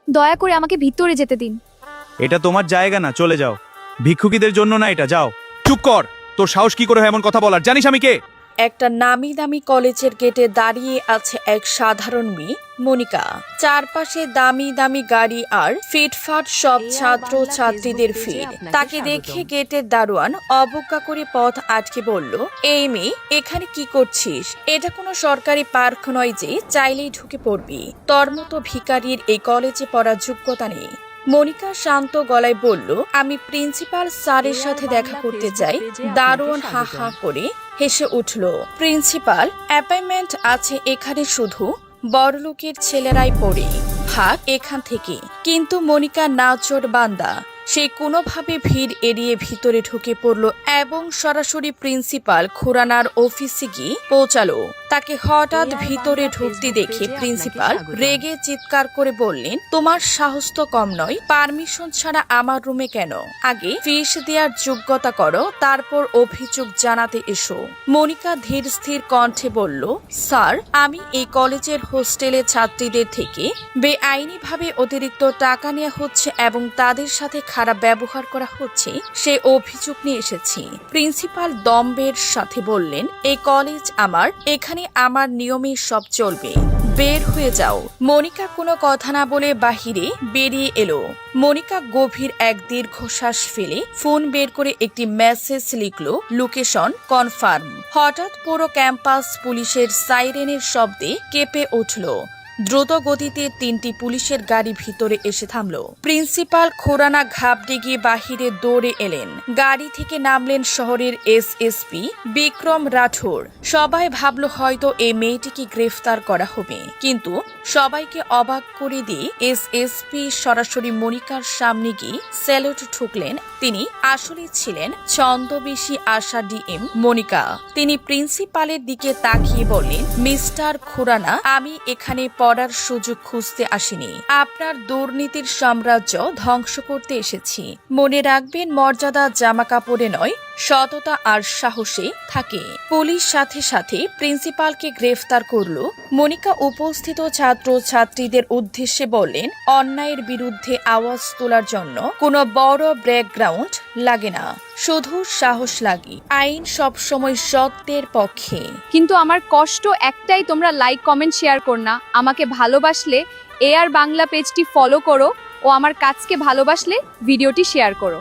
দয়া করে আমাকে ভিতরে যেতে দিন। এটা তোমার জায়গা না, চলে যাও। ভিক্ষুকীদের জন্য না এটা, যাও। চুপ কর, তোর সাহস কি করে হয় এমন কথা বলার? জানিস আমি কে? একটা নামি দামি কলেজের গেটে দাঁড়িয়ে আছে এক সাধারণ মেয়ে, মনিকা। চারপাশে দামি দামি গাড়ি আর ফিটফাট সব ছাত্র ছাত্রীদের ভিড়। তাকে দেখে গেটের দারোয়ান অবজ্ঞা করে পথ আটকে বলল, এই মেয়ে, এখানে কি করছিস? এটা কোনো সরকারি পার্ক নয় যে চাইলেই ঢুকে পড়বি। তোর মতো ভিখারির এই কলেজে পড়ার যোগ্যতা নেই। মনিকা শান্ত গলায় বলল, আমি প্রিন্সিপাল স্যারের সাথে দেখা করতে চাই। দারোয়ান হা হা করে হেসে উঠল। প্রিন্সিপাল, অ্যাপয়েন্টমেন্ট আছে এখানে শুধু বড়লোকের ছেলেরাই পড়ে, ভাগ এখান থেকে। কিন্তু মনিকা নাচোর বান্দা, সে কোনোভাবে ভিড় এড়িয়ে ভিতরে ঢুকে পড়ল এবং সরাসরি প্রিন্সিপাল খুরানার অফিসে গিয়ে পৌঁছালো। তাকে হঠাৎ ভিতরে ঢুকতে দেখে প্রিন্সিপাল রেগে চিৎকার করে বললেন, তোমার সাহস তো কম নয়, পারমিশন ছাড়া আমার রুমে কেন? আগে ফিস দেওয়ার যোগ্যতা করো, তারপর অভিযোগ জানাতে এসো। মনিকা ধীর স্থির কণ্ঠে বলল, স্যার, আমি এই কলেজের হোস্টেলে ছাত্রীদের থেকে বেআইনিভাবে অতিরিক্ত টাকা নেওয়া হচ্ছে এবং তাদের সাথে খারাপ ব্যবহার করা হচ্ছে, সে অভিযোগ নিয়ে এসেছি। প্রিন্সিপাল দম্বের সাথে বললেন, এই কলেজ আমার, এখানে আমার নিয়মে সব চলবে, বের হয়ে যাও। মনিকা কোনো কথা না বলে বাহিরে বেরিয়ে এলো। মনিকা গভীর এক দীর্ঘশ্বাস ফেলে ফোন বের করে একটি মেসেজ লিখলো, লোকেশন কনফার্ম। হঠাৎ পুরো ক্যাম্পাস পুলিশের সাইরেনের শব্দে কেঁপে উঠল। দ্রুত গতিতে তিনটি পুলিশের গাড়ি ভিতরে এসে থামল। প্রিন্সিপাল খুরানা ঘাবড়ে গিয়ে বাহিরে দৌড়ে এলেন। গাড়ি থেকে নামলেন শহরের এসএসপি বিক্রম রাঠোর। সবাই ভাবল হয়তো এই মেয়েটিকে গ্রেফতার করা হবে, কিন্তু সবাইকে অবাক করে দিয়ে এসএসপি সরাসরি মনিকার সামনে গিয়ে স্যালুট ঠুকলেন। তিনি আসলে ছিলেন ছন্দবেশী আশা ডিএম মনিকা। তিনি প্রিন্সিপালের দিকে তাকিয়ে বললেন, মিস্টার খুরানা, আমি এখানে পড়ার সুযোগ খুঁজতে আসিনি, আপনার দুর্নীতির সাম্রাজ্য ধ্বংস করতে এসেছি। মনে রাখবেন, মর্যাদা জামা কাপড়ে নয়, সততা আর সাহসে থাকে। পুলিশ সাথে সাথে প্রিন্সিপালকে গ্রেফতার করল। মনিকা উপস্থিত ছাত্র ছাত্রীদের উদ্দেশ্যে বললেন, অন্যায়ের বিরুদ্ধে আওয়াজ তোলার জন্য কোনো বড় ব্যাকগ্রাউন্ড লাগে না, শুধু সাহস লাগে। আইন সবসময় সত্যের পক্ষে। কিন্তু আমার কষ্ট একটাই, তোমরা লাইক কমেন্ট শেয়ার কর না। আমাকে ভালোবাসলে এআর বাংলা পেজটি ফলো করো ও আমার কাজকে ভালোবাসলে ভিডিওটি শেয়ার করো।